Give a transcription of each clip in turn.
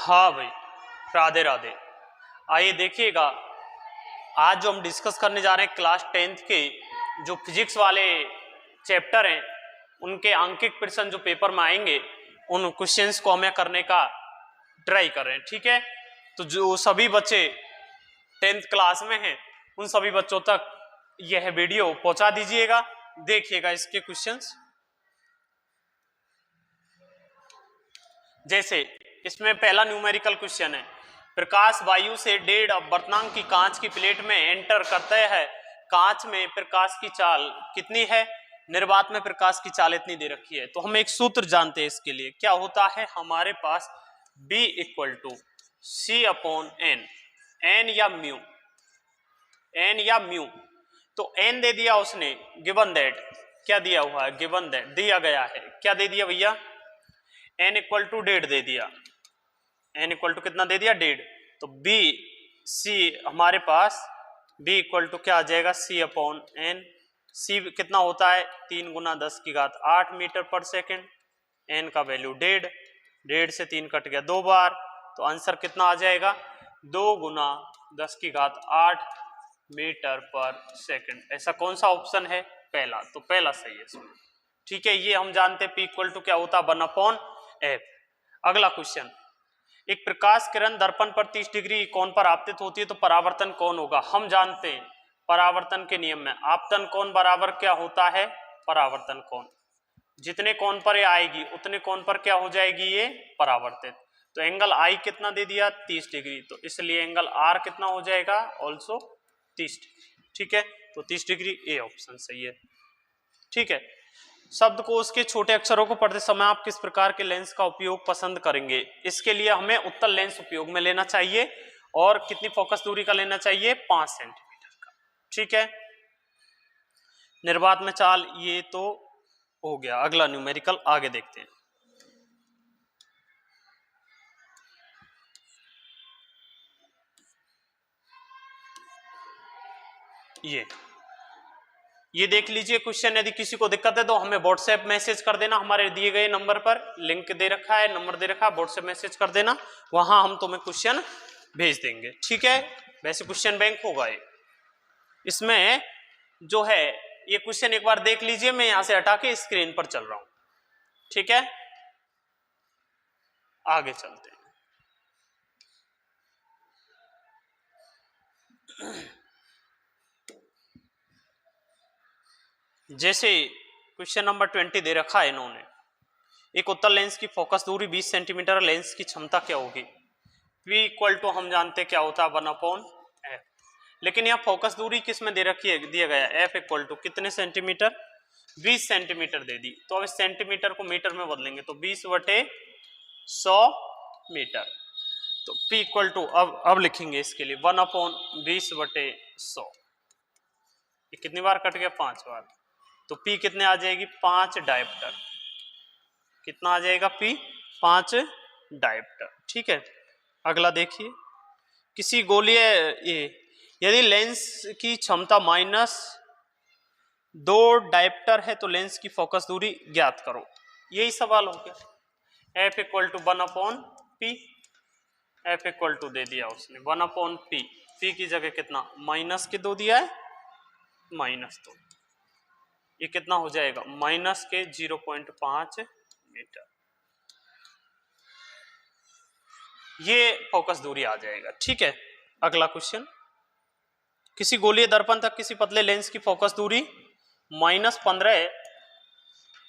हाँ भाई, राधे राधे। आइए देखिएगा, आज जो हम डिस्कस करने जा रहे हैं क्लास 10th के जो फिजिक्स वाले चैप्टर हैं उनके आंकिक प्रश्न जो पेपर में आएंगे उन क्वेश्चंस को हमें करने का ट्राई कर रहे हैं। ठीक है, तो जो सभी बच्चे 10th क्लास में हैं उन सभी बच्चों तक यह वीडियो पहुंचा दीजिएगा। देखिएगा इसके क्वेश्चंस। जैसे इसमें पहला न्यूमेरिकल क्वेश्चन है, प्रकाश वायु से 1.5 अपवर्तनांक की कांच की प्लेट में एंटर करता है, कांच में प्रकाश की चाल कितनी है? निर्वात में प्रकाश की चाल इतनी दे रखी है। तो हम एक सूत्र जानते हैं इसके लिए, क्या होता है हमारे पास B = C/n, n या म्यू। तो n दे दिया उसने, गिवन दैट, क्या दिया हुआ है? गिवन दैट दिया गया है। क्या दे दिया भैया? n = 1.5 दे दिया। n = कितना दे दिया? 1.5। तो B C हमारे पास B = क्या आ जाएगा? C/n। C कितना होता है? 3 × 10⁸ मीटर पर सेकेंड। n का वैल्यू 1.5, 1.5 से 3 कट गया 2 बार, तो आंसर कितना आ जाएगा? 2 × 10⁸ मीटर पर सेकेंड। ऐसा कौन सा ऑप्शन है? पहला। तो पहला सही है इसमें। ठीक है, ये हम जानते हैं P = क्या होता है? 1/f। अगला क्वेश्चन, एक प्रकाश किरण दर्पण पर 30 डिग्री कोण पर आपतित होती है तो परावर्तन कौन होगा? हम जानते हैं परावर्तन के नियम में आपतन कोण बराबर क्या होता है? परावर्तन कोण। जितने कोण पर ये आएगी उतने कोण पर क्या हो जाएगी? ये परावर्तित। तो एंगल I कितना दे दिया? 30 डिग्री। तो इसलिए एंगल R कितना हो जाएगा? Also 30 degree. ठीक है, तो 30 डिग्री ए ऑप्शन सही है। ठीक है, शब्द को उसके छोटे अक्षरों को पढ़ते समय आप किस प्रकार के लेंस का उपयोग पसंद करेंगे? इसके लिए हमें उत्तल लेंस उपयोग में लेना चाहिए। और कितनी फोकस दूरी का लेना चाहिए? 5 सेंटीमीटर का। ठीक है, निर्वात में चाल ये तो हो गया। अगला न्यूमेरिकल आगे देखते हैं। ये देख लीजिए क्वेश्चन। यदि किसी को दिक्कत है तो हमें व्हाट्सएप मैसेज कर देना, हमारे दिए गए नंबर पर लिंक दे रखा है, नंबर दे रखा है, व्हाट्सएप मैसेज कर देना, वहां हम तुम्हें क्वेश्चन भेज देंगे। ठीक है, वैसे क्वेश्चन बैंक होगा ये। इसमें जो है ये क्वेश्चन एक बार देख लीजिए, मैं यहां से हटा के स्क्रीन पर चल रहा हूं। ठीक है, आगे चलते हैं। जैसे क्वेश्चन नंबर 20 दे रखा है इन्होंने, एक उत्तल लेंस की फोकस दूरी 20 सेंटीमीटर, लेंस की क्षमता क्या होगी? P = हम जानते क्या होता है? 1/f। लेकिन यहाँ फोकस दूरी किस में दे रखी है? दिया गया F = कितने सेंटीमीटर? 20 सेंटीमीटर दे दी। तो अब इस सेंटीमीटर को मीटर में बदलेंगे तो 20/100 मीटर। तो P = अब लिखेंगे इसके लिए 1/20/100। ये कितनी बार कट गया? 5 बार। तो P कितने आ जाएगी? 5 डायप्टर। कितना आ जाएगा? P 5 dioptre. ठीक है, अगला देखिए, किसी गोलीय यदि लेंस की क्षमता -2 डायप्टर है तो लेंस की फोकस दूरी ज्ञात करो। यही सवाल हो गया। F = 1/P। F = दे दिया उसने 1/P। P की जगह कितना? -2 दिया है, -2। ये कितना हो जाएगा? -0.5 मीटर। ये फोकस दूरी आ जाएगा। ठीक है, अगला क्वेश्चन, किसी गोलीय दर्पण तक किसी पतले लेंस की फोकस दूरी -15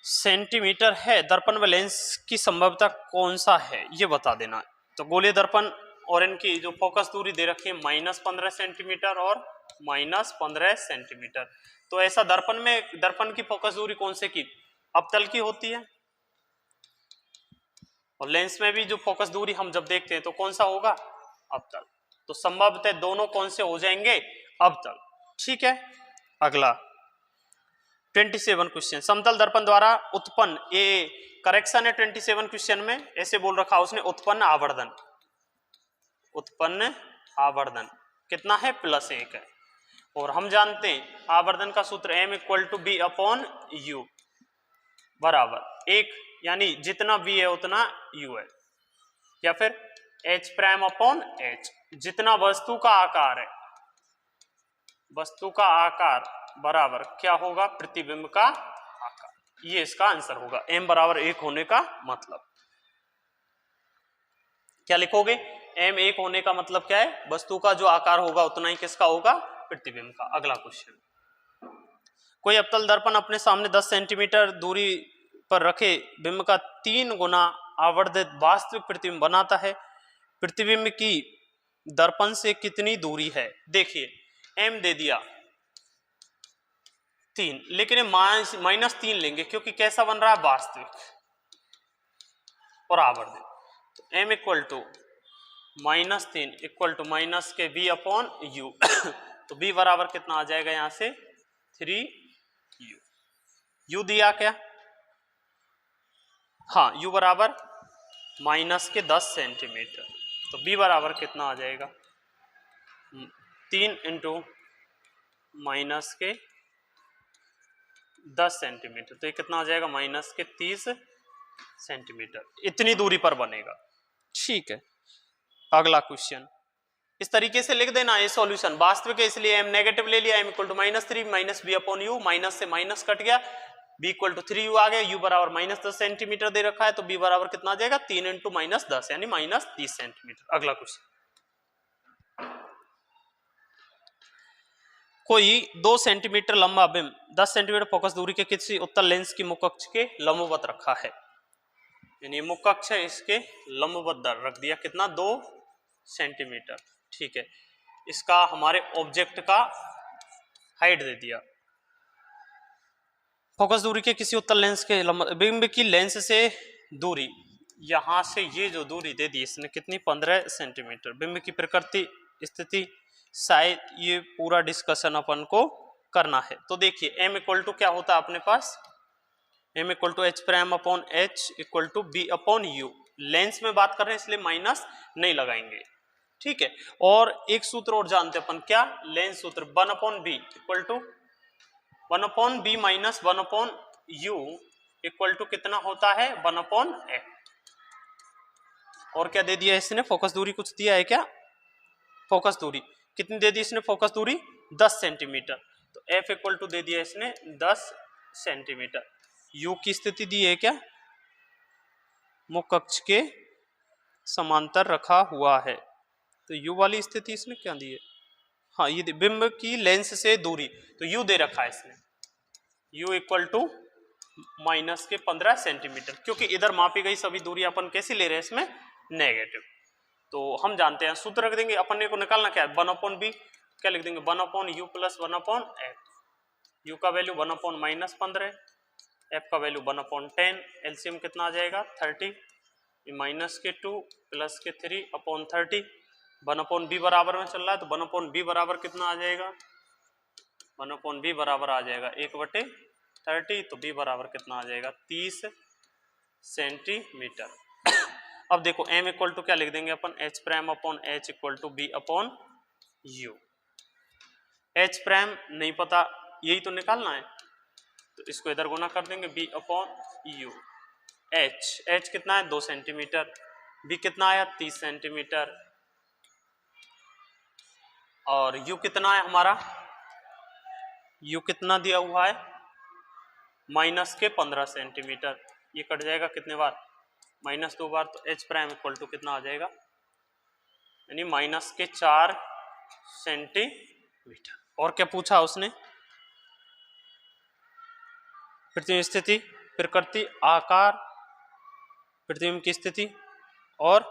सेंटीमीटर है, दर्पण व लेंस की संभवतः कौन सा है? ये बता देना। तो गोलीय दर्पण और इनकी जो फोकस दूरी दे रखी है -15 सेंटीमीटर और -15 सेंटीमीटर। तो ऐसा दर्पण में, दर्पण की फोकस दूरी कौन से की? अवतल की होती है। और लेंस में भी जो फोकस दूरी हम जब देखते हैं तो कौन सा होगा? अवतल। तो संभवतः दोनों कौन से हो जाएंगे? अवतल। ठीक है, अगला 27 क्वेश्चन, समतल दर्पण द्वारा उत्पन्न, ये करेक्शन है 27 क्वेश्चन में, ऐसे बोल रखा उसने, उत्पन्न आवर्धन। उत्पन्न आवर्धन कितना है? +1 है। और हम जानते हैं आवर्धन का सूत्र M = B/U बराबर 1, यानी जितना V है उतना U है। या फिर एच प्राइम अपॉन एच, जितना वस्तु का आकार है, वस्तु का आकार बराबर क्या होगा, प्रतिबिंब का आकार। ये इसका आंसर होगा, m बराबर 1 होने का मतलब। क्या लिखोगे, m 1 होने का मतलब क्या है, वस्तु का जो आकार होगा उतना ही किसका होगा, प्रतिबिंब का। अगला क्वेश्चन, कोई अवतल दर्पण अपने सामने 10 सेंटीमीटर दूरी पर रखे बिंब का 3 गुना आवर्धित वास्तविक प्रतिबिंब बनाता है, प्रतिबिंब की दर्पण से कितनी दूरी है। देखिए m दे दिया 3, लेकिन -3 लेंगे क्योंकि कैसा बन रहा है, वास्तविक और आवर्धित। तो m equal to -3 equal to minus के v अपॉन u तो v बराबर कितना आ जाएगा, यहां से 3u। u दिया क्या, हाँ u बराबर -10 सेंटीमीटर, तो v बराबर कितना आ जाएगा, 3 इंटू -10 सेंटीमीटर, तो ये कितना आ जाएगा, -30 सेंटीमीटर। इतनी दूरी पर बनेगा। ठीक है, अगला क्वेश्चन इस तरीके से लिख देना, ये सॉल्यूशन वास्तविक है इसलिए m नेगेटिव ले लिया, m equal to -3 minus B upon U, minus से माइनस कट गया, b इक्वल टू 3u आ गया, u बराबर -10 सेंटीमीटर दे रखा है, तो b बराबर कितना आ जाएगा, 3 इंटू -10 यानी -30 सेंटीमीटर। अगला क्वेश्चन, कोई 2 सेंटीमीटर लंबा बिंब 10 सेंटीमीटर फोकस दूरी के किसी उत्तल लेंस की मुख अक्ष के लंबवत रखा है, यानी मुख अक्ष है इसके लंबवत रख दिया, कितना 2 सेंटीमीटर। ठीक है, इसका हमारे ऑब्जेक्ट का हाइट दे दिया, फोकस दूरी के किसी उत्तल लेंस के बिंब की लेंस से दूरी, यहां से ये जो दूरी दे दी इसने कितनी, 15 सेंटीमीटर। बिंब की प्रकृति, स्थिति, शायद ये पूरा डिस्कशन अपन को करना है। तो देखिए m इक्वल टू क्या होता है अपने पास, m equal to H prime upon H equal to B upon U. Lens में बात कर रहे हैं इसलिए माइनस नहीं लगाएंगे। ठीक है, और एक सूत्र और जानते अपन, क्या, लेंस सूत्र 1 upon B equal to 1 upon B minus 1 upon U equal to कितना होता है, 1 अपॉन ए। और क्या दे दिया इसने, फोकस दूरी कुछ दिया है क्या, फोकस दूरी कितनी दे दी इसने, फोकस दूरी 10 सेंटीमीटर, तो f इक्वल टू दे दिया इसने 10 सेंटीमीटर। u की स्थिति दी है क्या, मुख अक्ष के समांतर रखा हुआ है, तो u वाली स्थिति इसने क्या दी है, हाँ ये बिंब की लेंस से दूरी, तो u दे रखा है इसने, u इक्वल टू -15 सेंटीमीटर, क्योंकि इधर मापी गई सभी दूरी अपन कैसी ले रहे हैं इसमें, नेगेटिव। तो हम जानते हैं, सूत्र रख देंगे, अपन को निकालना क्या है, 1 अपॉन बी, क्या लिख देंगे, 1 upon U plus 1 upon F. You का वैल्यू 1 अपॉन -15, एफ का वैल्यू 1 अपॉन 10, एलसीएम कितना आ जाएगा 30, -2 प्लस 3 अपॉन 30, 1 अपॉन बी बराबर में चल रहा है, तो 1 अपॉन बी बराबर कितना आ जाएगा, 1 अपॉन बी बराबर आ जाएगा 1/30, तो बी बराबर कितना आ जाएगा 30 सेंटीमीटर। अब देखो m इक्वल टू क्या लिख देंगे अपन, h prime upon h equal to B upon U. h prime नहीं पता, यही तो निकालना है, तो इसको इधर गुना कर देंगे, b अपॉन यू। h कितना है 2 सेंटीमीटर, b कितना आया 30 सेंटीमीटर, और u कितना है हमारा, u कितना दिया हुआ है -15 सेंटीमीटर। ये कट जाएगा कितने बार, -2 बार, तो h प्राइम इक्वल टू कितना आ जाएगा, यानी -4 सेंटीमीटर। और क्या पूछा उसने, प्रतिबिंब स्थिति, प्रकृति, आकार, प्रतिबिंब की स्थिति, और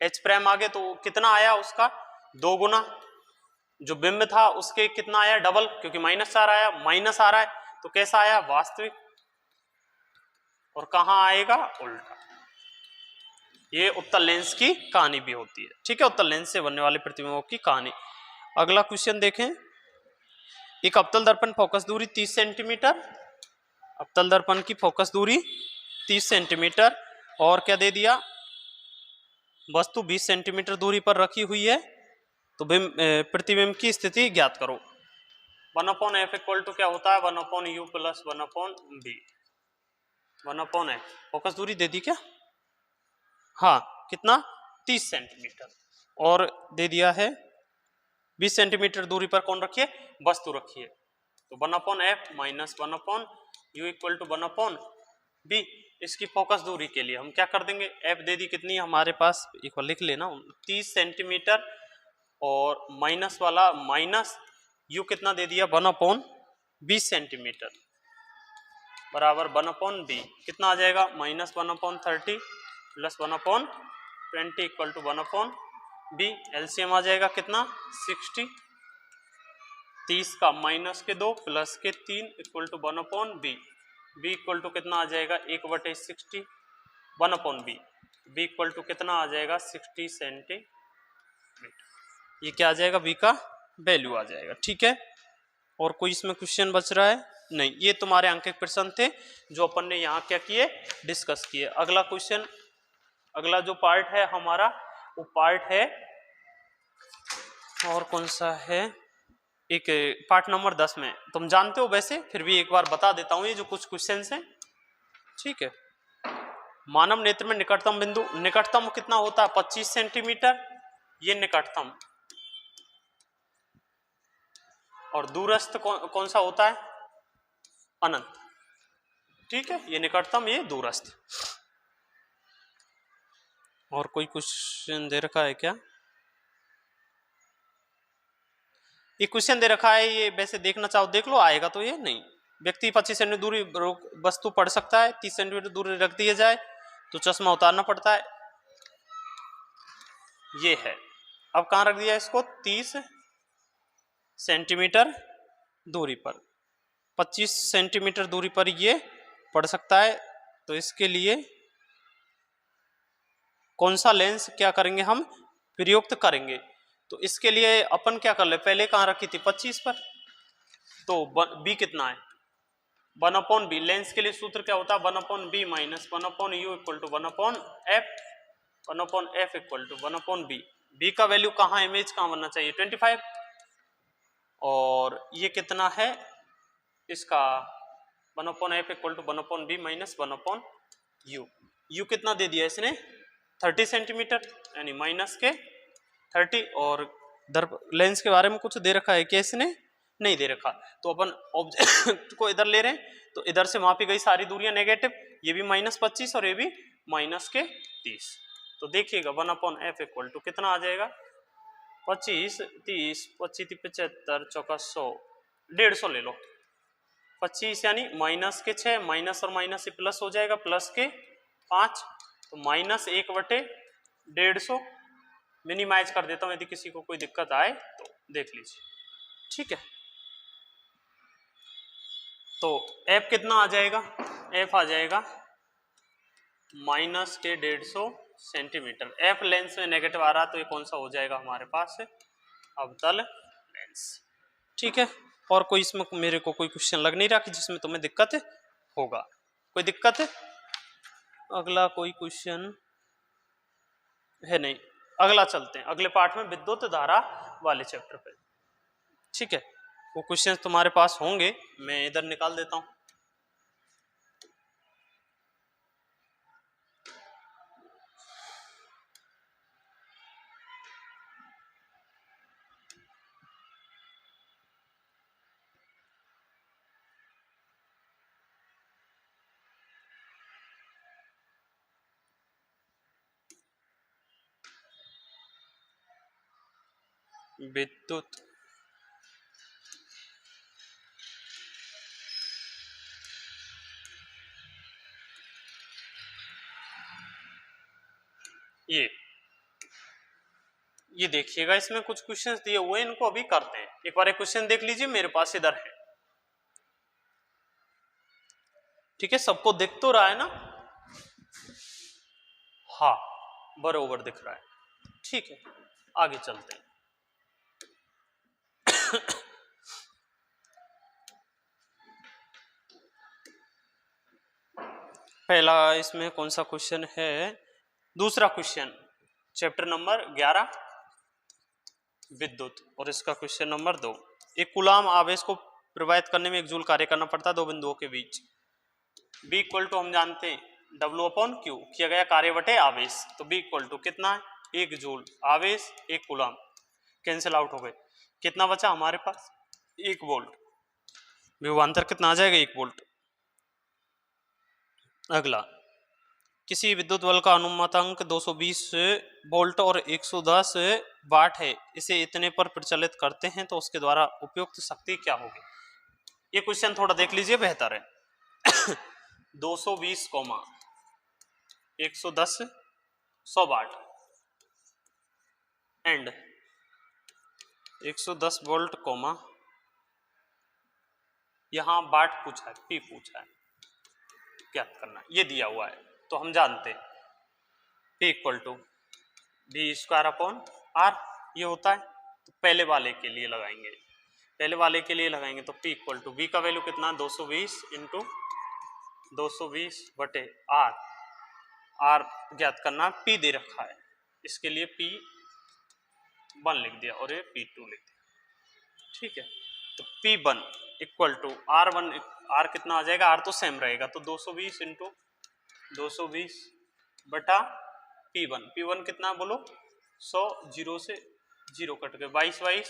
h प्राइम आगे तो कितना आया उसका 2 गुना, जो बिंब था उसके कितना आया डबल, क्योंकि -4 आया, माइनस आ रहा है तो कैसा आया वास्तविक, और कहां आएगा उल्टा। ये उत्तल लेंस की कहानी भी होती है। ठीक है, उत्तल लेंस से बनने वाले प्रतिबिंबों की कहानी। अगला क्वेश्चन देखें, एक अवतल दर्पण फोकस दूरी 30 सेंटीमीटर, अवतल दर्पण की फोकस दूरी 30 सेंटीमीटर, और क्या दे दिया, वस्तु 20 सेंटीमीटर दूरी पर रखी हुई है, तो प्रतिबिंब की स्थिति ज्ञात करो। 1 अपॉन एफ इक्वल टू क्या होता है, 1 upon U plus 1 upon B. 1 upon F, focus दूरी दे दी क्या, हाँ कितना 30 सेंटीमीटर और दे दिया है 20 सेंटीमीटर दूरी पर कौन रखिए, वस्तु रखिए। तो 1/f minus 1/u equal to 1/b। इसकी फोकस दूरी के लिए हम क्या कर देंगे, f दे दी कितनी हमारे पास, एक बार लिख लेना 30 सेंटीमीटर और माइनस वाला माइनस u कितना दे दिया 1/20 सेंटीमीटर बराबर 1/b। कितना आ जाएगा minus 1/30 plus 1/20 equal to 1/b। LCM आ जाएगा कितना 60, 30 का माइनस के 2 प्लस के 3 equal to 1/b। b equal to कितना आ जाएगा 1/60 1/b। b इक्वल टू कितना आ जाएगा 60 सेंटीमीटर। ये क्या आ जाएगा, b का वैल्यू आ जाएगा। ठीक है, और कोई इसमें क्वेश्चन बच रहा है नहीं। ये तुम्हारे अंकित प्रश्न थे जो अपन ने यहाँ क्या किए, डिस्कस किए। अगला क्वेश्चन, अगला जो पार्ट है हमारा वो पार्ट है और कौन सा है, एक पार्ट नंबर 10 में तुम जानते हो वैसे, फिर भी एक बार बता देता हूं ये जो कुछ क्वेश्चन हैं। ठीक है, मानव नेत्र में निकटतम बिंदु, निकटतम कितना होता है 25 सेंटीमीटर, ये निकटतम, और दूरस्थ कौन सा होता है अनंत। ठीक है, ये निकटतम ये दूरस्थ। और कोई क्वेश्चन दे रखा है क्या, ये क्वेश्चन दे रखा है, ये वैसे देखना चाहो देख लो, आएगा तो ये नहीं। व्यक्ति 25 सेंटीमीटर दूरी वस्तु पढ़ सकता है, 30 सेंटीमीटर दूरी रख दिया जाए तो चश्मा उतारना पड़ता है, ये है। अब कहाँ रख दिया इसको 30 सेंटीमीटर दूरी पर, 25 सेंटीमीटर दूरी पर ये पढ़ सकता है। तो इसके लिए कौन सा लेंस क्या करेंगे हम प्रयुक्त करेंगे, तो इसके लिए अपन क्या कर ले, पहले कहाँ रखी थी 25 पर, तो b कितना है 1/b। लेंस के लिए सूत्र क्या होता है 1/b minus 1/u equal to 1/f, 1/f equal to 1/b। b का वैल्यू कहाँ, इमेज कहाँ बनना चाहिए 25, और ये कितना है इसका 1/f equal to 1/b minus 1/u। u कितना दे दिया इसने 30 सेंटीमीटर यानी माइनस के 30, और लेंस के बारे में कुछ दे रखा है क्या इसने, नहीं दे रखा। तो अपन ऑब्जेक्ट को इधर ले रहे हैं, तो इधर से मापी गई सारी दूरियां नेगेटिव, ये भी -25 और ये भी माइनस के 30। तो देखिएगा 1/f इक्वल टू कितना आ जाएगा 25, 30, 25, 75, चौका 100, 150 ले लो। 25 यानी माइनस के 6, माइनस और माइनस से प्लस हो जाएगा, प्लस के 5, तो -1/150। मिनिमाइज कर देता हूं यदि किसी को कोई दिक्कत आए तो देख लीजिए। ठीक है, तो f कितना आ जाएगा, f आ जाएगा माइनस के 150 सेंटीमीटर। f लेंस में नेगेटिव आ रहा तो ये कौन सा हो जाएगा हमारे पास अवतल लेंस। ठीक है, और कोई इसमें मेरे को कोई क्वेश्चन लग नहीं रहा कि जिसमें तुम्हें दिक्कत होगा, कोई दिक्कत है? अगला कोई क्वेश्चन है नहीं, अगला चलते हैं अगले पार्ट में विद्युत धारा वाले चैप्टर पे। ठीक है, वो क्वेश्चन तुम्हारे पास होंगे, मैं इधर निकाल देता हूं। विद्युत ये देखिएगा, इसमें कुछ क्वेश्चंस दिए हुए हैं, इनको अभी करते हैं। एक बार एक क्वेश्चन देख लीजिए, मेरे पास इधर है। ठीक है, सबको दिख तो रहा है ना? हाँ, बरोबर दिख रहा है। ठीक है, आगे चलते हैं। पहला इसमें कौन सा क्वेश्चन है, दूसरा क्वेश्चन चैप्टर नंबर 11 विद्युत, और इसका क्वेश्चन नंबर 2। एक कूलाम आवेश को प्रवाहित करने में 1 जूल कार्य करना पड़ता है दो बिंदुओं के बीच। B इक्वल टू हम जानते हैं W/Q किया गया कार्य बटे आवेश, तो B इक्वल टू कितना है 1 जूल आवेश 1 कूलम, कैंसिल आउट हो गए। कितना बचा हमारे पास 1 वोल्ट, विभवांतर कितना आ जाएगा 1 वोल्ट। अगला, किसी विद्युत बल का अनुमातांक 220 वोल्ट और 110 वाट है, इसे इतने पर प्रचलित करते हैं तो उसके द्वारा उपयुक्त शक्ति क्या होगी। ये क्वेश्चन थोड़ा देख लीजिए बेहतर है। 220 comma 110 100 watt and 110 volt comma, यहां वाट पूछा है, पी पूछा है, क्या करना है ये दिया हुआ है तो हम जानते हैं P equal to V square upon R, ये होता है। तो पहले वाले के लिए लगाएंगे, पहले वाले के लिए लगाएंगे तो P इक्वल टू वी का वैल्यू कितना 220 इंटू 220 बटे आर, आर ज्ञात करना, P दे रखा है, इसके लिए P1 लिख दिया और ये P2 लिख दिया, ठीक है। तो P1 equal to R1, R कितना आ जाएगा, R तो सेम रहेगा तो 220 इंटू 220 बटा P1, P1 कितना बोलो 100, 0 से 0 कट गए, 22 22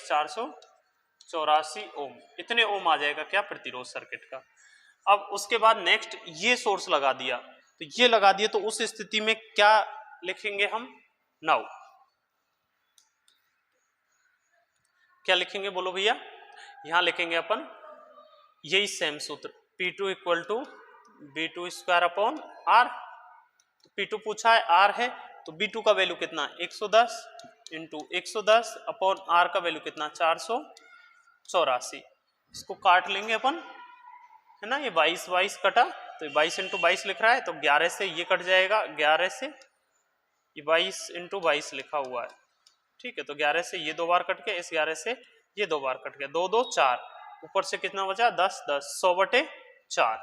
484 ओम, इतने ओम आ जाएगा क्या प्रतिरोध सर्किट का। अब उसके बाद नेक्स्ट ये सोर्स लगा दिया, तो ये लगा दिया तो उस स्थिति में क्या लिखेंगे हम, नाउ क्या लिखेंगे बोलो भैया, यहां लिखेंगे अपन यही सेम सूत्र P2 equal to B2 square upon R, तो P2 पूछा है आर है तो B2 का वैल्यू कितना 110 इंटू 110 अपॉन आर का वैल्यू कितना 484, इसको काट लेंगे अपन, है ना, ये 22 22 कटा तो 22 इंटू 22 लिख रहा है तो 11 से ये कट जाएगा, 11 से ये 22 इंटू 22 लिखा हुआ है, ठीक है। तो 11 से ये 2 बार कट गया, इस 11 से ये 2 बार कट गया, 2 2 4, ऊपर से कितना बचा 10 10, 100 बटे 4,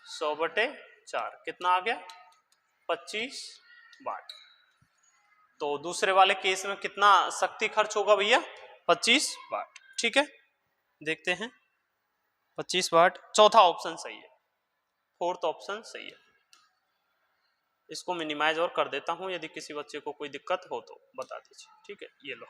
100 बटे 4 कितना आ गया 25 वाट। तो दूसरे वाले केस में कितना शक्ति खर्च होगा भैया 25 वाट, ठीक है। देखते हैं 25 वाट, चौथा ऑप्शन सही है, फोर्थ ऑप्शन सही है। इसको मिनिमाइज और कर देता हूं, यदि किसी बच्चे को कोई दिक्कत हो तो बता दीजिए, ठीक है। ये लो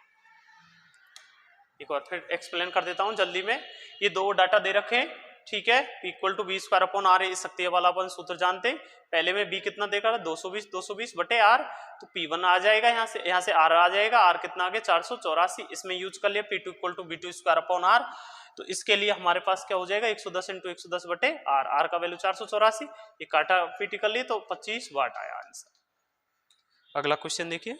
एक बार फिर एक्सप्लेन कर देता हूं जल्दी में, ये दो डाटा दे रखे हैं, ठीक है। P equal to V square upon R, इस शक्ति वाला अपन सूत्र जानते हैं, पहले में B कितना देकर 220 बटे आर, तो P1 आ जाएगा, यहाँ से R आ जाएगा, R कितना आ गया 484, इसमें यूज कर लिया P2 equal to V2 square upon R, तो इसके लिए हमारे पास क्या हो जाएगा 110 इंटू 110 बटे आर, आर का वैल्यू 484, ये काटा पीटी कर लिए तो 25 वाट आया आंसर। अगला क्वेश्चन देखिए,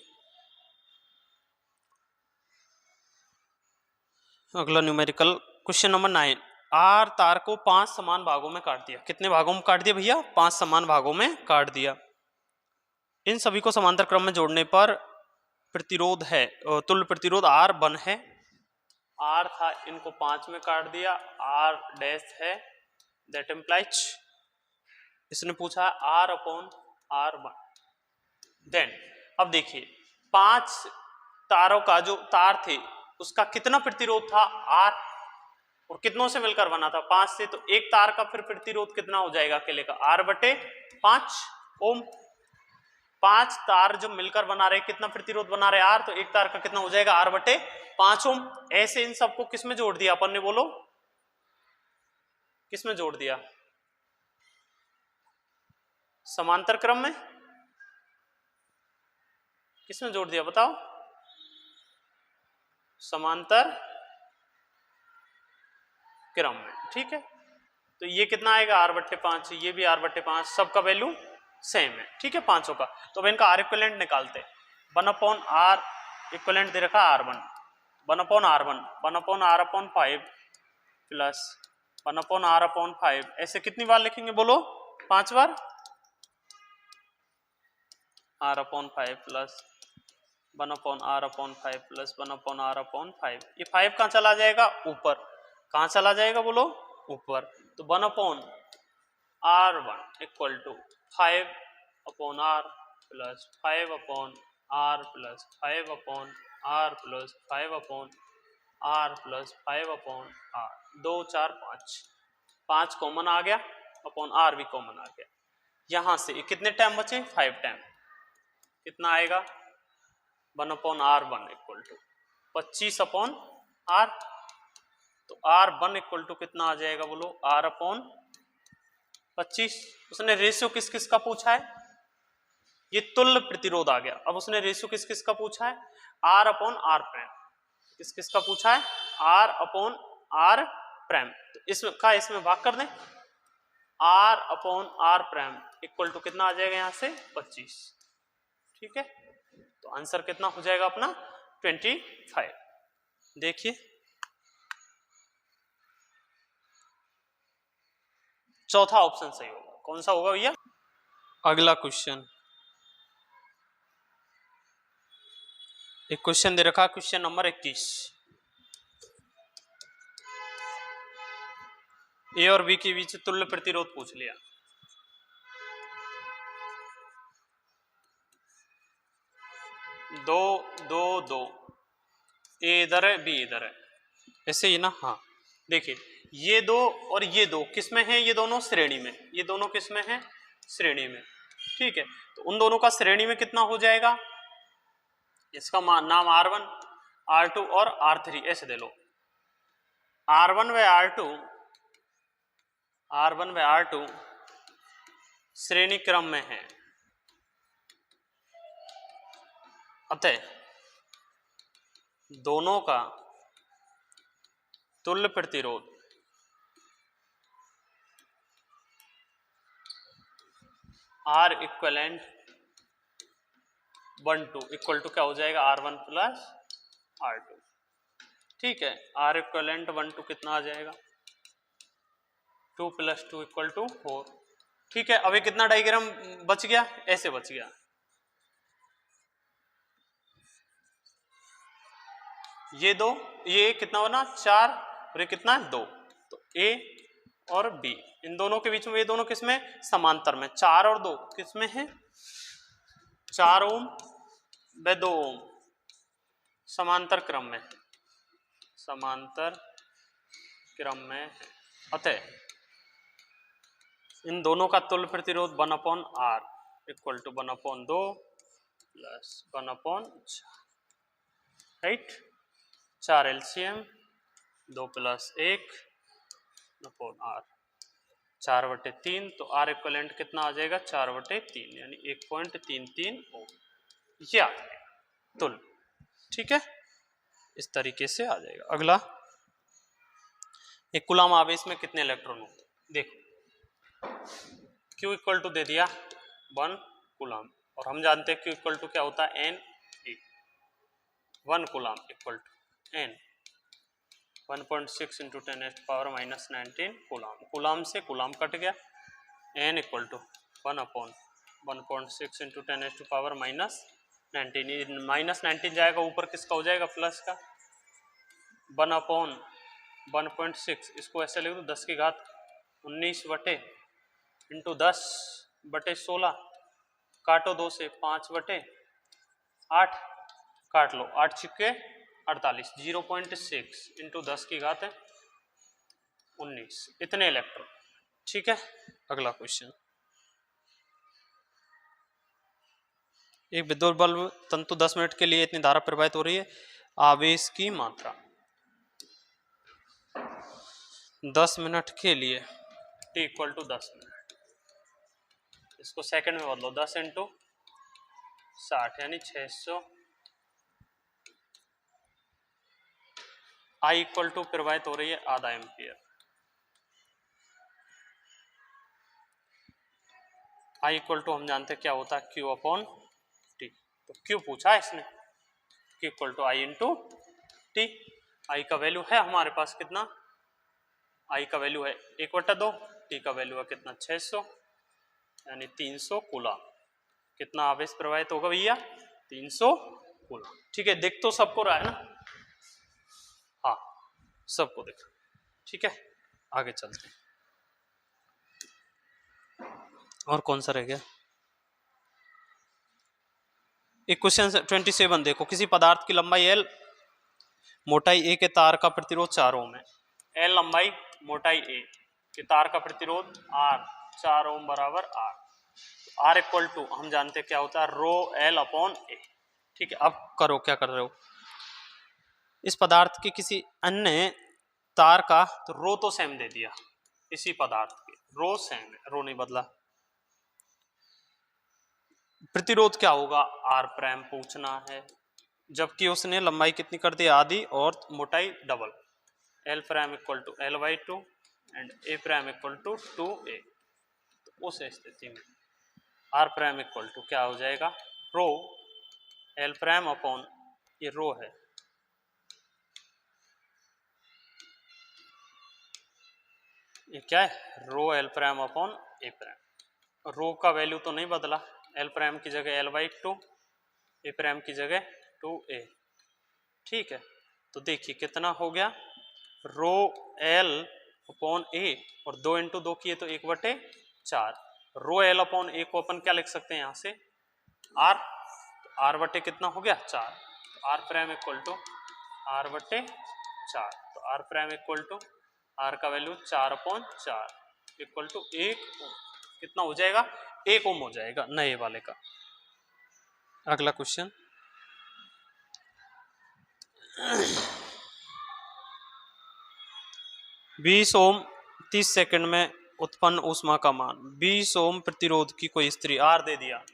अगला न्यूमेरिकल क्वेश्चन नंबर 9, आर तार को 5 समान भागों में काट दिया, कितने भागों में काट दिया भैया 5 समान भागों में काट दिया। इन सभी को समांतर क्रम में जोड़ने पर प्रतिरोध है, तुल्य प्रतिरोध R1 है, R था इनको 5 में काट दिया, R डैश है, दैट इम्प्लाइज इसने पूछा R अपॉन R1। देन अब देखिए 5 तारों का जो तार थे उसका कितना प्रतिरोध था R, और कितनों से मिलकर बना था 5 से, तो एक तार का फिर प्रतिरोध कितना हो जाएगा अकेले का R बटे 5 ओम। 5 तार जो मिलकर बना रहे कितना प्रतिरोध बना रहे R, तो एक तार का कितना हो जाएगा R बटे 5 ओम। ऐसे इन सबको किस में जोड़ दिया अपन ने, बोलो किस में जोड़ दिया, समांतर क्रम में, किस में जोड़ दिया बताओ, समांतर क्रम में, ठीक है। तो ये कितना आएगा R बट्टे 5, ये भी R बट्टे 5, सबका वैल्यू सेम है, ठीक है, पांचों का। तो अब इनका R इक्विवेलेंट निकालते हैं, 1 अपॉन R इक्विवेलेंट दे रखा R1, 1 upon R1, 1 upon R upon 5 plus 1 upon R upon 5, ऐसे कितनी बार लिखेंगे बोलो 5 बार, R upon 5 plus 1 upon R upon 5 plus 1 upon R upon 5, ये 5 कहाँ चला जाएगा ऊपर, कहाँ चला जाएगा बोलो ऊपर, तो 1 upon R1 equal to 5 upon R plus 5 upon R plus 5 upon R plus 5 upon R plus 5 upon R, 2 4 5, 5 common आ गया अपॉन R भी कॉमन आ गया, यहां से कितने टाइम बचे 5 टाइम, कितना आएगा 1/R1 इक्वल टू 25/R। तो R1 इक्वल टू कितना आ जाएगा बोलो R/25। उसने रेशियो किस किस का पूछा है, ये तुल्य प्रतिरोध आ गया। अब उसने रेशियो किस किस का पूछा है R/R'। किस किस का पूछा है R/R'। तो इसमें भाग कर दें R/R' इक्वल टू कितना आ जाएगा यहां से 25। ठीक है, तो आंसर कितना हो जाएगा अपना 25। देखिए चौथा ऑप्शन सही होगा। कौन सा होगा भैया? अगला क्वेश्चन, एक क्वेश्चन दे रखा, क्वेश्चन नंबर 21। ए और बी के बीच तुल्य प्रतिरोध पूछ लिया। दो दो दो, ए इधर है बी इधर है, ऐसे ही ना। हाँ देखिए ये दो और ये दो किसमें है, ये दोनों श्रेणी में, ये दोनों किसमें है श्रेणी में। ठीक है, तो उन दोनों का श्रेणी में कितना हो जाएगा, इसका नाम R1 R2 और R3 ऐसे दे लो। R1 व R2 श्रेणी क्रम में है, अतः दोनों का तुल्य प्रतिरोध R इक्वलेंट 1:2 इक्वल टू क्या हो जाएगा R1 प्लस R2। ठीक है, R इक्वलेंट 1:2 कितना आ जाएगा 2 + 2 = 4। ठीक है, अभी कितना डायग्राम बच गया, ऐसे बच गया। ये दो, ये कितना बना 4 और ये कितना 2। तो A और B इन दोनों के बीच में, ये दोनों किसमें समांतर में, 4 और 2 किसमें है 4 ओम व 2 ओम समांतर क्रम में, समांतर क्रम में है। अतः इन दोनों का तुल्य प्रतिरोध 1/R equal to 1/2 plus 1/4। Right, 4 LCM 2 + 1/R 4/3। तो R इक्वलेंट कितना आ जाएगा 4/3 यानी 1.33 ओम, ये आ जाएगा तुल्य। ठीक है, इस तरीके से आ जाएगा। अगला, एक कूलम आवेश में कितने इलेक्ट्रॉन होते हैं, देखो Q इक्वल टू दे दिया 1 कूलम, और हम जानते हैं Q इक्वल टू क्या होता है N। 1 coulomb equal to N 1.6 × 10⁻⁻19 coulomb. Coulomb से कूलम कट गया, N इक्वल टू 1/1.6 × 10⁻⁻19 -19 जाएगा ऊपर, किसका हो जाएगा प्लस का 1/1.6। इसको ऐसे लिख दो 10 की घात 19 इंटू 10/16, काटो 2 से 5/8, काट लो 8 छिक्के 48, 0.6 इंटू 10 की घात 19, इतने इलेक्ट्रॉन। ठीक है, अगला क्वेश्चन, एक विद्युत बल्ब तंतु 10 मिनट के लिए इतनी धारा प्रवाहित हो रही है, आवेश की मात्रा 10 मिनट के लिए T इक्वल टू 10 मिनट, इसको सेकंड में बदलो 10 × 60 यानी 600। I इक्वल टू प्रवाहित हो रही है आधा एम्पियर। I इक्वल टू हम जानते हैं क्या होता है Q/T। तो Q पूछा है इसने, Q equal to I × T। I का वैल्यू है हमारे पास कितना, I का वैल्यू है 1/2, T का वैल्यू है कितना 600 यानी 300 कूलम। कितना आवेश प्रवाहित होगा भैया 300 कूलम। ठीक है, दिख तो सबको रहा है ना, हाँ सबको दिख। ठीक है, आगे चलते हैं। और कौन सा रह गया, एक क्वेश्चन 27 देखो, किसी पदार्थ की लंबाई L, मोटाई A के तार का प्रतिरोध 4 ओम है। L लंबाई, मोटाई A के तार का प्रतिरोध R, 4 ओम बराबर R। आर इक्वल टू हम जानते हैं क्या होता है रो एल अपॉन ए। ठीक है, अब करो क्या कर रहे हो, इस पदार्थ के किसी अन्य तार का तो रो तो सेम दे दिया, इसी पदार्थ के रो सेम है, रो नहीं बदला। प्रतिरोध क्या होगा आर प्राइम पूछना है, जबकि उसने लंबाई कितनी कर दी आधी और मोटाई double. L prime equal to L by two and A prime equal to 2a। तो उस स्थिति में आर प्राइम इक्वल टू क्या हो जाएगा रो एल प्राइम अपॉन ये रो है ये क्या है रो एल प्राइम अपॉन ए प्राइम। रो का वैल्यू तो नहीं बदला, एल प्राइम की जगह L by to, A prime की जगह 2a। ठीक है, तो देखिए कितना हो गया रो एल अपॉन ए और 2 इंटू 2 किए तो 1/4। रो एल अपॉन ए को अपन क्या लिख सकते हैं यहाँ से आर, तो आर बटे कितना हो गया 4, तो R prime equal to R बटे 4, तो R prime equal to R का वैल्यू 4/4 इक्वल टू 1 ओम। कितना हो जाएगा 1 ओम हो जाएगा नए वाले का। अगला क्वेश्चन 20 ओम 30 सेकंड में उत्पन्न ऊष्मा का मान, 20 ओम प्रतिरोध की कोई स्त्री आर दे दिया,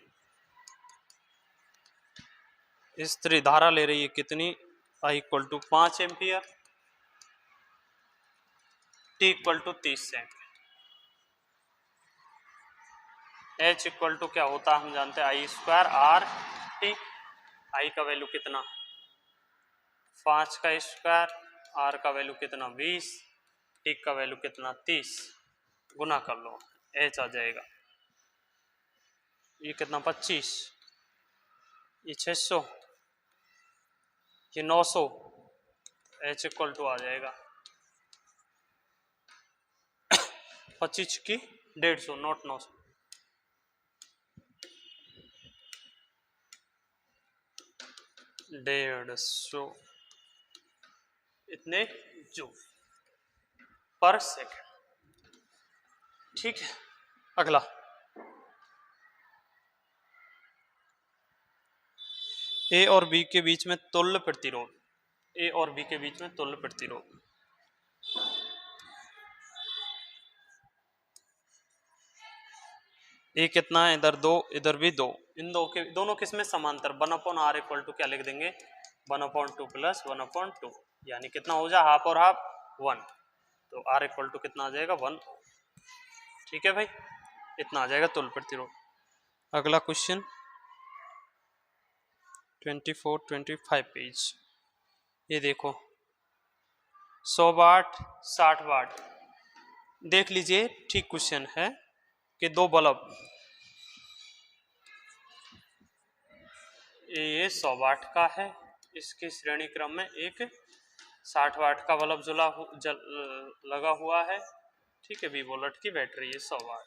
स्त्री धारा ले रही है कितनी I equal to 5 ampere, T equal to 30 second, H equal to क्या होता है हम जानते हैं I square R T. I का वैल्यू कितना 5 का स्क्वायर, आर का वैल्यू कितना 20, टी का वैल्यू कितना 30, गुना कर लो एच आ जाएगा ये कितना 25, ये 600, ये 900, एच इक्वल टू आ जाएगा 25 की 150 नॉट 900। डेढ़ सौ इतने जूल पर सेकंड। ठीक है, अगला ए और बी के बीच में तुल्य प्रतिरोध, ए और बी के बीच में तुल्य प्रतिरोध, ए कितना है इधर 2 इधर भी 2, इन दो के दोनों किसमें समांतर 1/r इक्वल टू क्या लिख देंगे 1/2 प्लस 1/2, यानी कितना हो जाए हाफ और हाफ 1, तो r इक्वल टू कितना आ जाएगा 1। ठीक है भाई, इतना आ जाएगा तुल्य प्रतिरोध। अगला क्वेश्चन 24-25 पेज, ये देखो 100 वाट 60 वाट, देख लीजिए ठीक क्वेश्चन है कि दो बल्ब ये 100 वाट का है, इसके श्रेणी क्रम में एक 60 वाट का बल्ब लगा हुआ है। ठीक है, 20 वोल्ट की बैटरी है 100 वाट।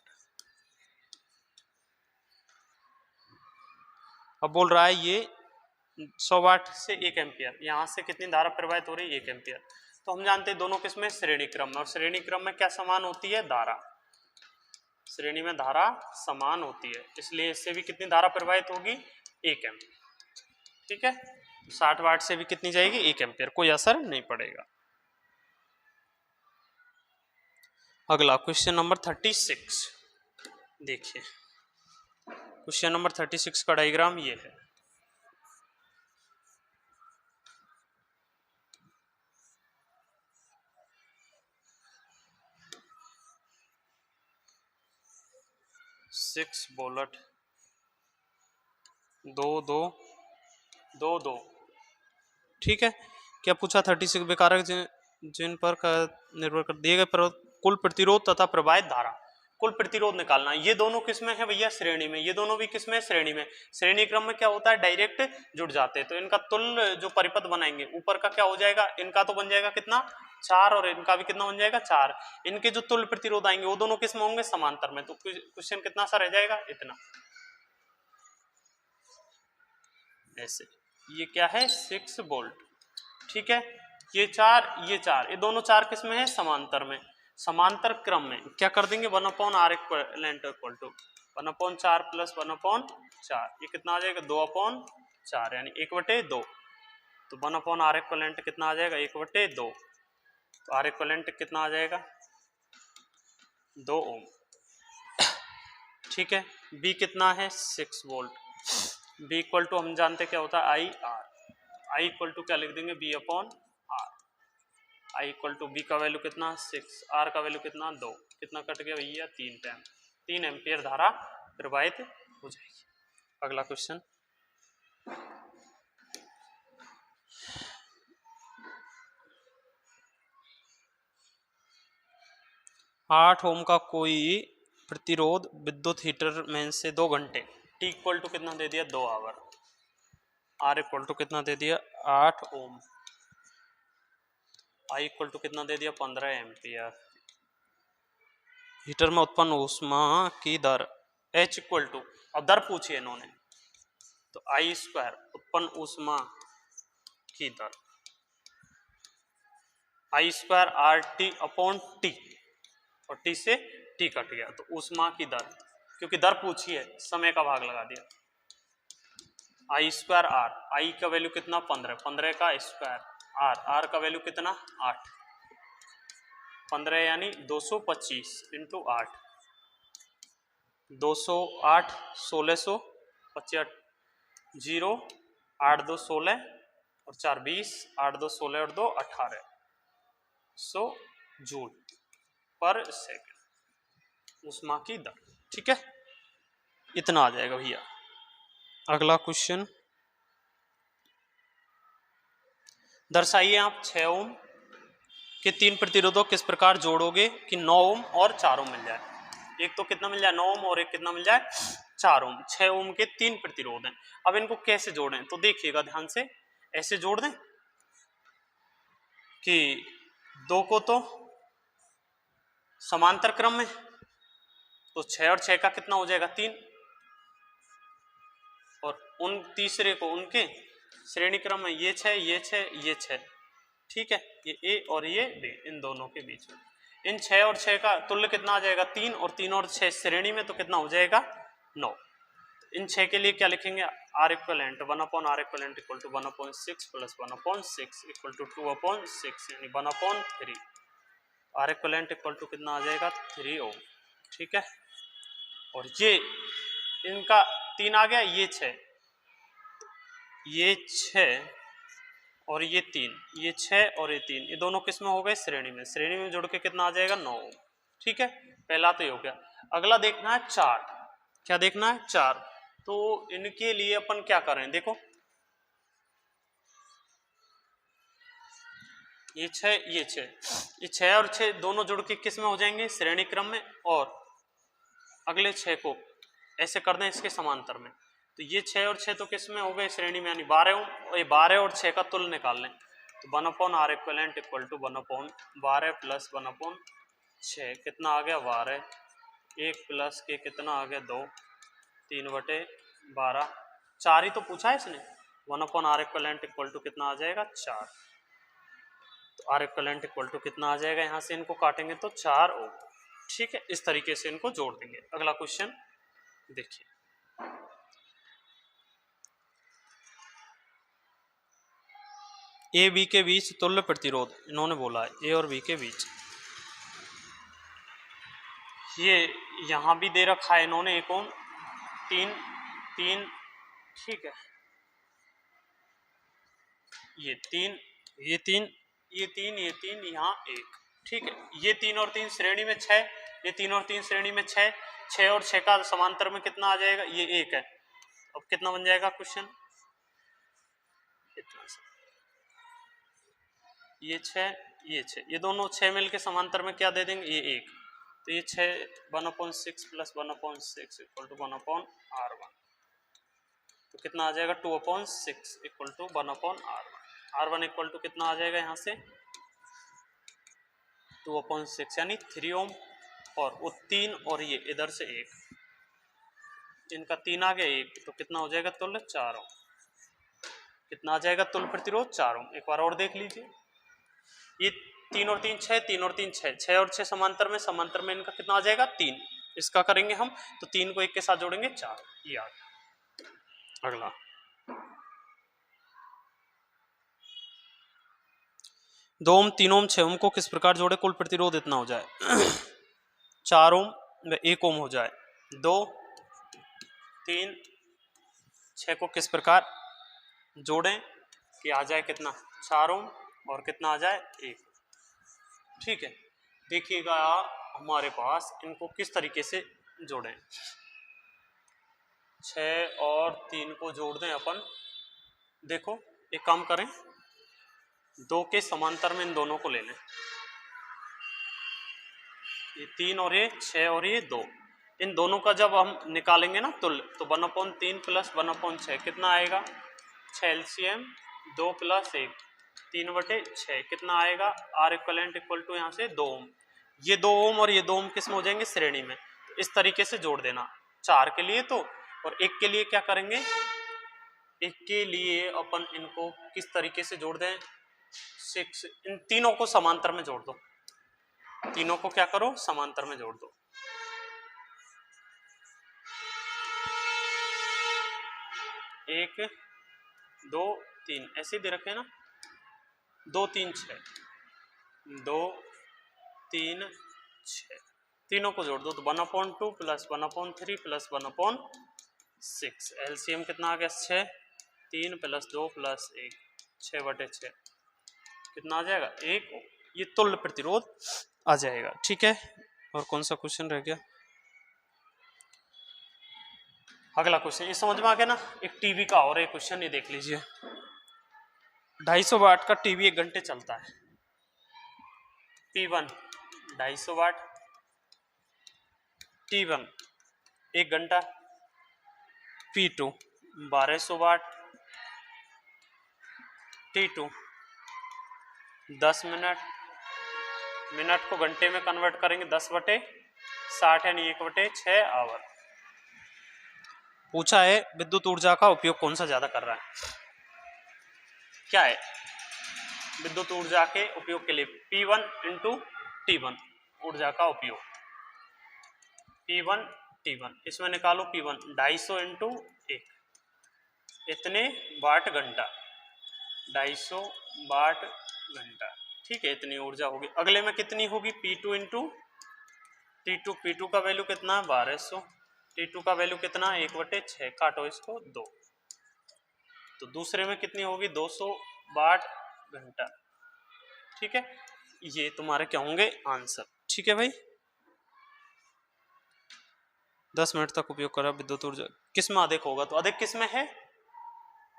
अब बोल रहा है ये 100 वाट से 1 एम्पियर, यहाँ से कितनी धारा प्रवाहित हो रही है 1 एम्पियर। तो हम जानते हैं दोनों किसमें श्रेणी क्रम में, और श्रेणी क्रम में क्या समान होती है धारा, श्रेणी में धारा समान होती है, इसलिए इससे भी कितनी धारा प्रवाहित होगी 1 एम्पियर। ठीक है, 60 वाट से भी कितनी जाएगी 1 एम्पियर, कोई असर नहीं पड़ेगा। अगला क्वेश्चन नंबर 36 देखिए, क्वेश्चन नंबर 36 का डायग्राम ये है। सिक्स वोल्ट 2 ठीक है, क्या पूछा 36 विकारक जिन पर निर्भर कर दिए गए कुल प्रतिरोध तथा प्रवाहित धारा, कुल प्रतिरोध निकालना। ये दोनों किसमें है भैया श्रेणी में, ये दोनों भी किसमें श्रेणी में, श्रेणी क्रम में क्या होता है डायरेक्ट जुड़ जाते हैं, तो इनका तुल्य जो परिपथ बनाएंगे ऊपर का क्या हो जाएगा, इनका तो बन जाएगा कितना 4 और इनका भी कितना बन जाएगा 4, इनके जो तुल्य प्रतिरोध आएंगे वो दोनों किसमें होंगे समांतर में। तो क्वेश्चन कितना सा रह जाएगा इतना, ऐसे ये क्या है 6 वोल्ट। ठीक है, ये 4 ये दोनों 4 किस में है समांतर में, समांतर क्रम में क्या कर देंगे 1/r इक्वल टू 1/4 प्लस 1/4, ये कितना आ जाएगा 2/4 यानी 1/2। तो 1/R इक्वलेंट कितना आ जाएगा 1/2। तो R इक्वलेंट कितना आ जाएगा 2 ओम। ठीक है, B कितना है 6 वोल्ट। B इक्वल टू हम जानते क्या होता है IR। I इक्वल टू क्या लिख देंगे B/R। I equal to B का वैल्यू कितना 6, R का वैल्यू कितना 2, कितना कट गया भैया 3 एम्पियर धारा प्रवाहित हो जाएगी। अगला क्वेश्चन, 8 ओम का कोई प्रतिरोध विद्युत हीटर में से 2 घंटे, T इक्वल टू कितना दे दिया 2 आवर, R इक्वल टू कितना दे दिया 8 ओम, I इक्वल टू कितना दे दिया 15 एम्पियर। हीटर में उत्पन्न ऊष्मा की दर H इक्वल टू, अब दर पूछिए इन्होंने, तो I² उत्पन्न ऊष्मा की दर I² RT/T, और T से T कट गया तो ऊष्मा की दर, क्योंकि दर पूछी है समय का भाग लगा दिया। I² R, I का वैल्यू कितना 15 का स्क्वायर, R का वैल्यू कितना 8, 15 यानी 225 इंटू 8, 208 1600 25 0 8 2 16 और 4 20, 8 2 16 और 2 18 जूल पर सेकंड ऊष्मा की दर। ठीक है, इतना आ जाएगा भैया। अगला क्वेश्चन, दर्शाइए आप 6 ओम के 3 प्रतिरोधों किस प्रकार जोड़ोगे कि 9 ओम और 4 ओम मिल जाए। एक तो कितना मिल जाए 9 ओम और एक कितना मिल जाए 4 ओम। 6 ओम के 3 प्रतिरोध हैं। अब इनको कैसे जोड़ें तो देखिएगा ध्यान से, ऐसे जोड़ दें कि 2 को तो समांतर क्रम में, तो 6 और 6 का कितना हो जाएगा 3, और उन तीसरे को उनके श्रेणी क्रम में, ये 6 ये 6 ये 6। ठीक है, ये A और ये B, इन दोनों के बीच में इन 6 और 6 का तुल्य कितना आ जाएगा 3, और 3 और 6 श्रेणी में तो कितना हो जाएगा 9। इन 6 के लिए क्या लिखेंगे R equivalent 1/R equivalent equal to 1/6 plus 1/6 equal to 2/6 यानी 1/3। R इक्वलेंट इक्वल टू कितना आ जाएगा 3 ओम। ठीक है, और ये इनका 3 आ गया, ये 6 और ये 3, ये 6 और ये 3, ये दोनों किस में हो गए श्रेणी में, श्रेणी में जोड़ के कितना आ जाएगा 9 ओम। ठीक है, पहला तो ये हो गया। अगला देखना है 4, क्या देखना है 4, तो इनके लिए अपन क्या कर रहे हैं देखो, ये 6 ये 6, ये 6 और 6 दोनों जुड़ के किस में हो जाएंगे श्रेणी क्रम में, और अगले 6 को ऐसे कर दें इसके समांतर में, तो ये 6 और 6 तो किस में हो गए श्रेणी में यानी 12 ओम, और ये 12 और 6 का तुल्य निकाल लें तो 1/R equivalent equal to 1/12 plus 1/6 कितना आ गया 12, 1 प्लस के कितना आ गया 2, 3/12, 4 ही तो पूछा है इसने। 1/R इक्वलेंट इक्वल टू कितना आ जाएगा 4, तो R इक्वलेंट इक्वल टू कितना आ जाएगा, यहाँ से इनको काटेंगे तो 4 ओम। ठीक है, इस तरीके से इनको जोड़ देंगे। अगला क्वेश्चन देखिए, ए बी के बीच तुल्य प्रतिरोध इन्होंने बोला है, ए और बी के बीच, ये यहां भी दे रखा है इन्होंने 1 ओम 3, ठीक है, ये 3 ये 3 ये 3 ये 3 यहाँ 1। ठीक है, ये 3 और 3 श्रेणी में 6, ये 3 और 3 श्रेणी में 6, 6 और 6 का समांतर में कितना आ जाएगा, ये 1 है। अब कितना बन जाएगा क्वेश्चन, इतना सा, ये 6 ये दोनों 6 मिलके समांतर में क्या दे देंगे, ये 1, तो ये 6 1/6 प्लस 1/6 इक्वल टू 1/R1, तो कितना आ जाएगा 2/6 equal to 1/R1। R1 equal to कितना आ जाएगा यहाँ से 2/6 यानी 3 ओम, और वो 3 और ये इधर से 1, इनका 3 आ गया 1, तो कितना हो जाएगा तुल्य 4 ओम। कितना आ जाएगा तुल्य प्रतिरोध 4 ओम। एक बार और देख लीजिए, ये 3 और 3 6, 3 और 3 6, 6 और 6 समांतर में इनका कितना आ जाएगा 3, इसका करेंगे हम, तो 3 को 1 के साथ जोड़ेंगे 4, ये आ गया। अगला 2 ओम 3 ओम 6 ओम को किस प्रकार जोड़े कुल प्रतिरोध इतना हो जाए। 4 ओम व 1 ओम हो जाए, 2 3 6 को किस प्रकार जोड़ें कि आ जाए कितना 4 ओम और कितना आ जाए 1। ठीक है, देखिएगा हमारे पास इनको किस तरीके से जोड़ें। 6 और 3 को जोड़ दें अपन। देखो एक काम करें, 2 के समांतर में इन दोनों को ले लें, ये 3 और ये 6 और ये 2, इन दोनों का जब हम निकालेंगे ना तुल्य, तो 1/3 प्लस 1/6 कितना आएगा 6 LCM 2 + 1 3/6 कितना आएगा R इक्वलेंट इक्वल टू यहाँ से 2 ओम। ये 2 ओम और ये 2 ओम किस में हो जाएंगे श्रेणी में। तो इस तरीके से जोड़ देना 4 के लिए तो, और 1 के लिए क्या करेंगे, 1 के लिए अपन इनको किस तरीके से जोड़ दें 6, इन तीनों को समांतर में जोड़ दो, तीनों को क्या करो समांतर में जोड़ दो। एक 2 3 ऐसे दे रखे ना, 2 3 6 2 3 6 तीनों को जोड़ दो तो 1/2 प्लस 1/3 प्लस 1/6 एलसीएम कितना आ गया 6, 3 + 2 + 1 6/6 कितना आ जाएगा 1। ये तुल्य प्रतिरोध आ जाएगा। ठीक है, और कौन सा क्वेश्चन रह गया, अगला क्वेश्चन। ये समझ में आ गया ना। एक टीवी का और एक क्वेश्चन ये देख लीजिए। 250 वाट का टीवी 1 घंटे चलता है। P1 250 वाट, T1 1 घंटा, P2 1200 वाट, T2 10 मिनट, मिनट को घंटे में कन्वर्ट करेंगे 10/60 यानी 1/6 आवर। पूछा है विद्युत ऊर्जा का उपयोग कौन सा ज्यादा कर रहा है। क्या है विद्युत ऊर्जा के उपयोग के लिए P1 × T1 ऊर्जा का उपयोग, P1 T1 इसमें निकालो P1 250 × 1 इतने वाट घंटा, 250 वाट घंटा। ठीक है, इतनी ऊर्जा होगी। अगले में कितनी होगी P2 × T2, P2 का वैल्यू कितना है 1200, T2 का वैल्यू कितना 1/6 काटो इसको 2, तो दूसरे में कितनी होगी 200 वाट घंटा। ठीक है, ये तुम्हारे क्या होंगे आंसर। ठीक है भाई, 10 मिनट तक उपयोग करा विद्युत ऊर्जा किस में अधिक होगा, तो अधिक किस में है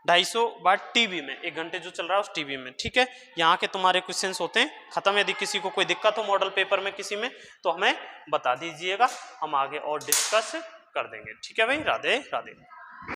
250 वाट टीवी में, 1 घंटे जो चल रहा है उस टीवी में। ठीक है, यहाँ के तुम्हारे क्वेश्चंस होते हैं खत्म। यदि किसी को कोई दिक्कत हो मॉडल पेपर में किसी में तो हमें बता दीजिएगा, हम आगे और डिस्कस कर देंगे। ठीक है भाई, राधे राधे।